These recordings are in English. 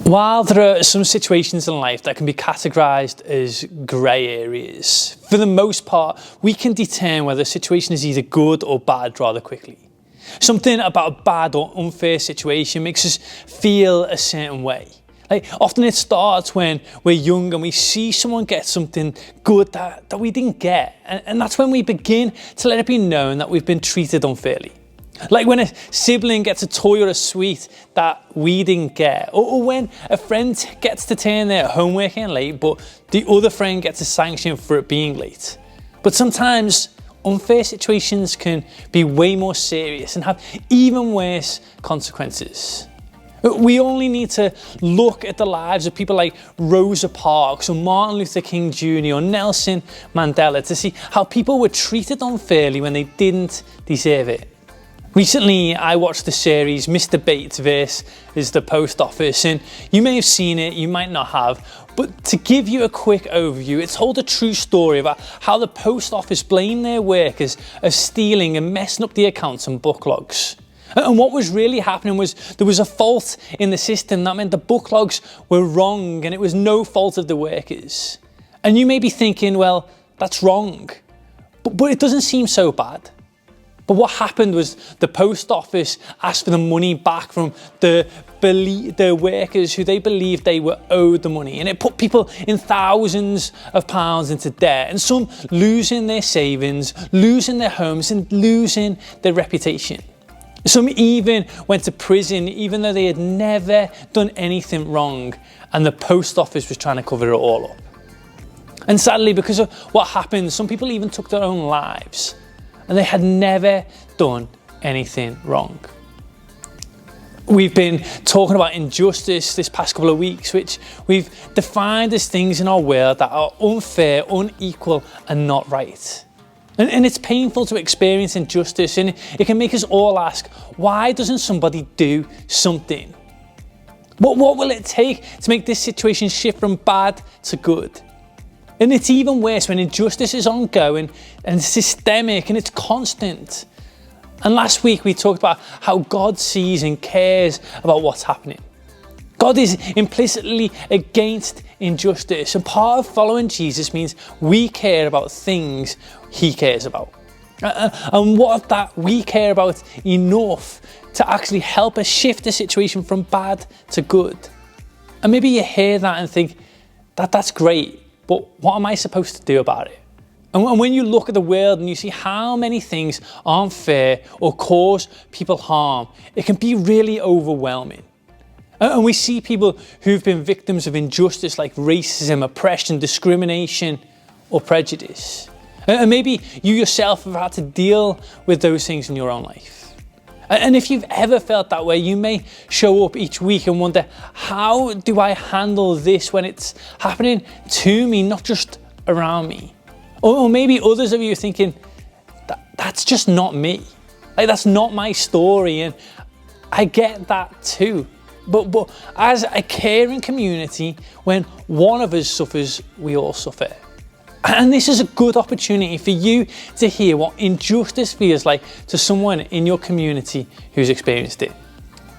While there are some situations in life that can be categorized as grey areas, for the most part, we can determine whether a situation is either good or bad rather quickly. Something about a bad or unfair situation makes us feel a certain way. Often it starts when we're young and we see someone get something good that we didn't get. And that's when we begin to let it be known that we've been treated unfairly. Like when a sibling gets a toy or a sweet that we didn't get, or when a friend gets to turn their homework in late, but the other friend gets a sanction for it being late. But sometimes unfair situations can be way more serious and have even worse consequences. We only need to look at the lives of people like Rosa Parks or Martin Luther King Jr. or Nelson Mandela to see how people were treated unfairly when they didn't deserve it. Recently, I watched the series Mr. Bates vs. the Post Office, and you may have seen it, you might not have, but to give you a quick overview, it told a true story about how the post office blamed their workers of stealing and messing up the accounts and book logs. And what was really happening was there was a fault in the system that meant the book logs were wrong and it was no fault of the workers. And you may be thinking, well, that's wrong, but it doesn't seem so bad. But what happened was the post office asked for the money back from the workers who they believed they were owed the money. And it put people in thousands of pounds into debt, and some losing their savings, losing their homes and losing their reputation. Some even went to prison even though they had never done anything wrong, and the post office was trying to cover it all up. And sadly, because of what happened, some people even took their own lives. And they had never done anything wrong. We've been talking about injustice this past couple of weeks, which we've defined as things in our world that are unfair, unequal, and not right. And it's painful to experience injustice, and it can make us all ask, why doesn't somebody do something? What will it take to make this situation shift from bad to good? And it's even worse when injustice is ongoing and systemic and it's constant. And last week we talked about how God sees and cares about what's happening. God is implicitly against injustice, and part of following Jesus means we care about things He cares about. And what if that we care about enough to actually help us shift the situation from bad to good? And maybe you hear that and think, that's great. But what am I supposed to do about it? And when you look at the world and you see how many things aren't fair or cause people harm, it can be really overwhelming. And we see people who've been victims of injustice like racism, oppression, discrimination, or prejudice. And maybe you yourself have had to deal with those things in your own life. And if you've ever felt that way, you may show up each week and wonder, how do I handle this when it's happening to me, not just around me? Or maybe others of you are thinking, that's just not me. That's not my story. And I get that too. But as a caring community, when one of us suffers, we all suffer. And this is a good opportunity for you to hear what injustice feels like to someone in your community who's experienced it.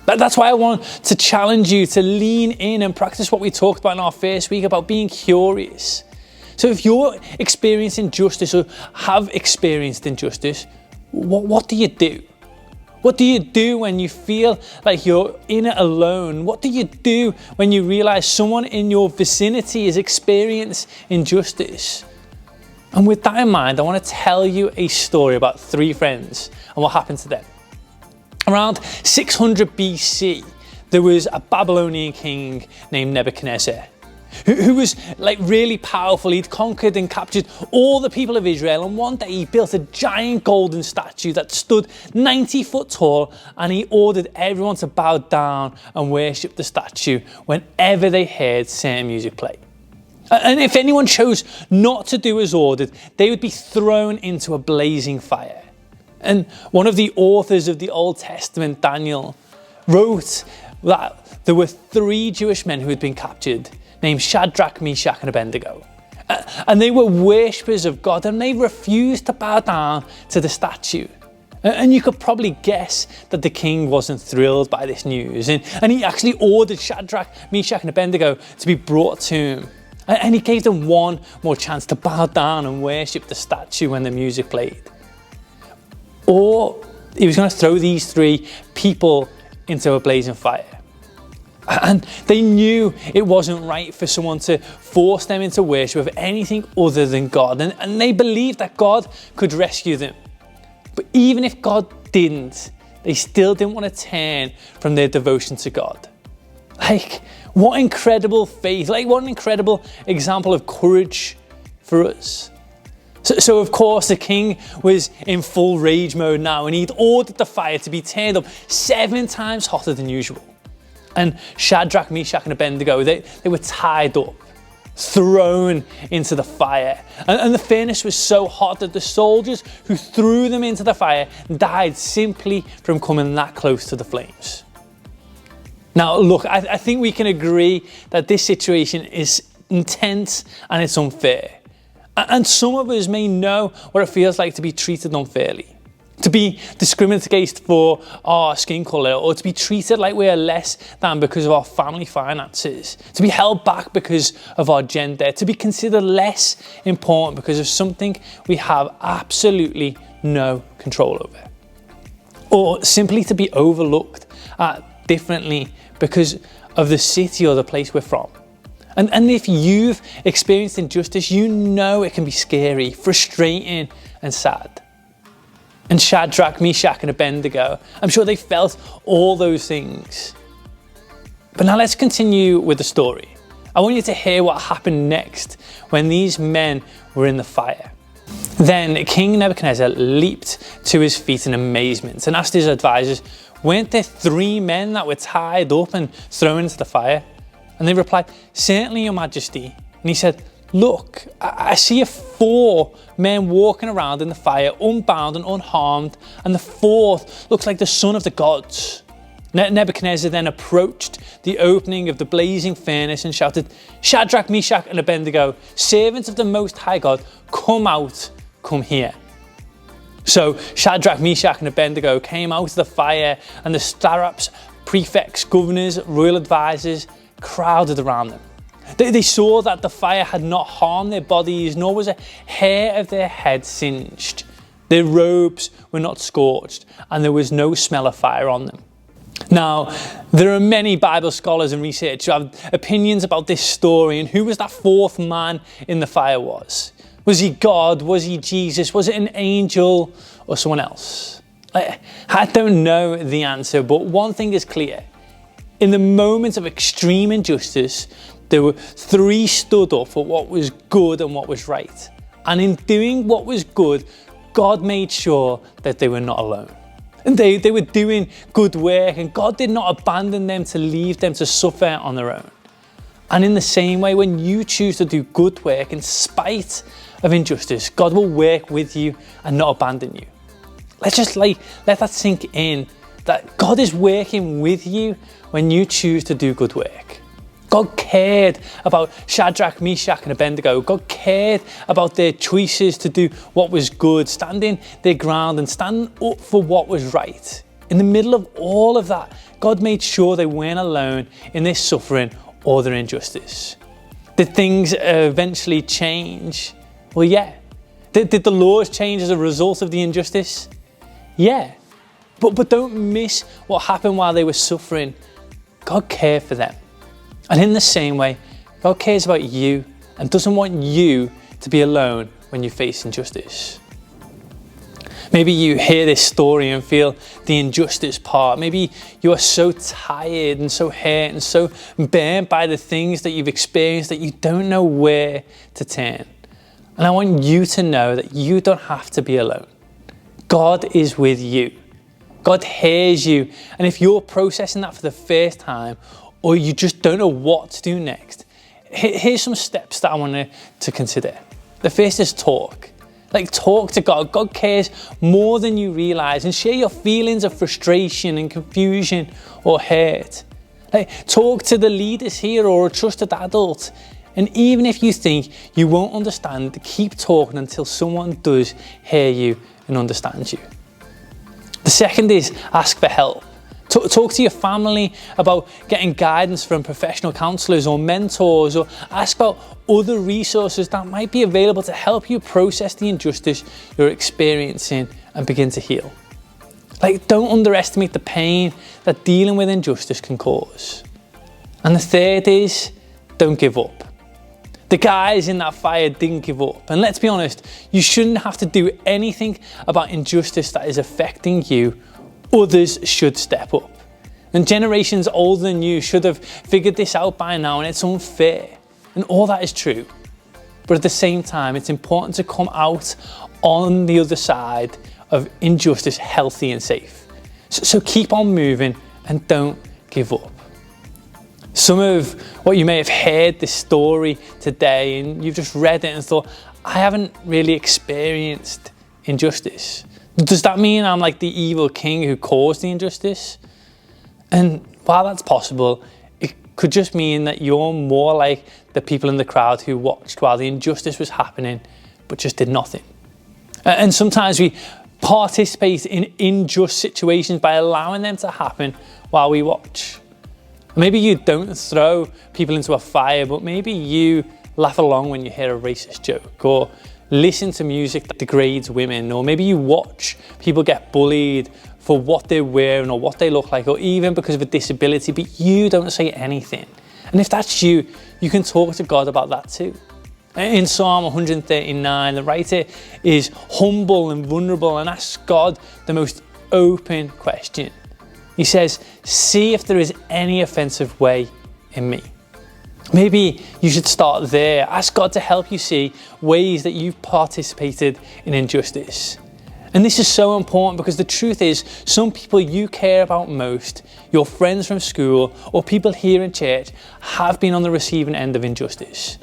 That's why I want to challenge you to lean in and practice what we talked about in our first week about being curious. So if you're experiencing injustice or have experienced injustice, what do you do? What do you do when you feel like you're in it alone? What do you do when you realize someone in your vicinity has experienced injustice? And with that in mind, I want to tell you a story about three friends and what happened to them. Around 600 BC, there was a Babylonian king named Nebuchadnezzar, who was really powerful. He'd conquered and captured all the people of Israel, and one day he built a giant golden statue that stood 90 foot tall, and he ordered everyone to bow down and worship the statue whenever they heard certain music play. And if anyone chose not to do as ordered, they would be thrown into a blazing fire. And one of the authors of the Old Testament, Daniel, wrote that there were 3 Jewish men who had been captured, named Shadrach, Meshach, and Abednego. And they were worshippers of God, and they refused to bow down to the statue. And you could probably guess that the king wasn't thrilled by this news. And he actually ordered Shadrach, Meshach, and Abednego to be brought to him. And he gave them one more chance to bow down and worship the statue when the music played. Or he was going to throw these three people into a blazing fire. And they knew it wasn't right for someone to force them into worship of anything other than God. And they believed that God could rescue them. But even if God didn't, they still didn't want to turn from their devotion to God. Like, what incredible faith, like what an incredible example of courage for us. So of course the king was in full rage mode now, and he'd ordered the fire to be turned up 7 times hotter than usual. And Shadrach, Meshach, and Abednego, they were tied up, thrown into the fire. And the furnace was so hot that the soldiers who threw them into the fire died simply from coming that close to the flames. Now, look, I think we can agree that this situation is intense and it's unfair. And some of us may know what it feels like to be treated unfairly, to be discriminated against for our skin colour, or to be treated like we are less than because of our family finances, to be held back because of our gender, to be considered less important because of something we have absolutely no control over, or simply to be overlooked at differently because of the city or the place we're from. And if you've experienced injustice, you know it can be scary, frustrating, and sad. And Shadrach, Meshach, and Abednego, I'm sure they felt all those things. But now let's continue with the story. I want you to hear what happened next when these men were in the fire. Then King Nebuchadnezzar leaped to his feet in amazement and asked his advisors, "Weren't there 3 men that were tied up and thrown into the fire?" And they replied, "Certainly, Your Majesty." And he said, "Look, I see 4 men walking around in the fire, unbound and unharmed, and the 4th looks like the son of the gods." Nebuchadnezzar then approached the opening of the blazing furnace and shouted, "Shadrach, Meshach, and Abednego, servants of the Most High God, come out, come here." So Shadrach, Meshach, and Abednego came out of the fire, and the satraps, prefects, governors, royal advisors crowded around them. They saw that the fire had not harmed their bodies, nor was a hair of their head singed. Their robes were not scorched, and there was no smell of fire on them. Now, there are many Bible scholars and researchers who have opinions about this story and who was that 4th man in the fire was. Was he God? Was he Jesus? Was it an angel or someone else? I don't know the answer, but one thing is clear. In the moment of extreme injustice, there were 3 stood up for what was good and what was right. And in doing what was good, God made sure that they were not alone. And they were doing good work, and God did not abandon them to leave them to suffer on their own. And in the same way, when you choose to do good work in spite of injustice, God will work with you and not abandon you. Let's just let that sink in, that God is working with you when you choose to do good work. God cared about Shadrach, Meshach, and Abednego. God cared about their choices to do what was good, standing their ground and standing up for what was right. In the middle of all of that, God made sure they weren't alone in their suffering or their injustice. Did things eventually change? Well, yeah. Did the laws change as a result of the injustice? Yeah. But don't miss what happened while they were suffering. God cared for them. And in the same way, God cares about you and doesn't want you to be alone when you face injustice. Maybe you hear this story and feel the injustice part. Maybe you are so tired and so hurt and so burnt by the things that you've experienced that you don't know where to turn. And I want you to know that you don't have to be alone. God is with you. God hears you. And if you're processing that for the first time, or you just don't know what to do next, here's some steps that I want to consider. The first is talk. Talk to God. God cares more than you realize, and share your feelings of frustration and confusion or hurt. Talk to the leaders here or a trusted adult. And even if you think you won't understand, keep talking until someone does hear you and understands you. The second is ask for help. Talk to your family about getting guidance from professional counselors or mentors, or ask about other resources that might be available to help you process the injustice you're experiencing and begin to heal. Don't underestimate the pain that dealing with injustice can cause. And the third is, don't give up. The guys in that fire didn't give up. And let's be honest, you shouldn't have to do anything about injustice that is affecting you. Others should step up. And generations older than you should have figured this out by now, and it's unfair. And all that is true. But at the same time, it's important to come out on the other side of injustice healthy and safe. So keep on moving and don't give up. Some of what you may have heard this story today, and you've just read it and thought, I haven't really experienced injustice. Does that mean I'm like the evil king who caused the injustice? And while that's possible, it could just mean that you're more like the people in the crowd who watched while the injustice was happening, but just did nothing. And sometimes we participate in unjust situations by allowing them to happen while we watch. Maybe you don't throw people into a fire, but maybe you laugh along when you hear a racist joke, or listen to music that degrades women, or maybe you watch people get bullied for what they're wearing or what they look like, or even because of a disability, but you don't say anything. And if that's you, you can talk to God about that too. In Psalm 139, the writer is humble and vulnerable and asks God the most open question. He says, see if there is any offensive way in me. Maybe you should start there. Ask God to help you see ways that you've participated in injustice. And this is so important because the truth is, some people you care about most, your friends from school or people here in church, have been on the receiving end of injustice.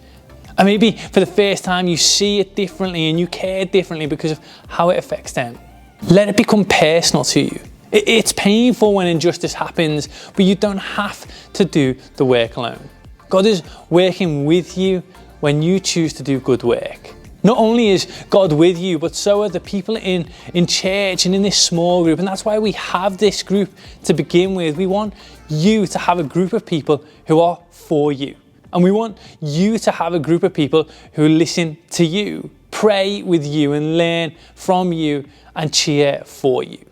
And maybe for the first time you see it differently and you care differently because of how it affects them. Let it become personal to you. It's painful when injustice happens, but you don't have to do the work alone. God is working with you when you choose to do good work. Not only is God with you, but so are the people in church and in this small group. And that's why we have this group to begin with. We want you to have a group of people who are for you. And we want you to have a group of people who listen to you, pray with you and learn from you and cheer for you.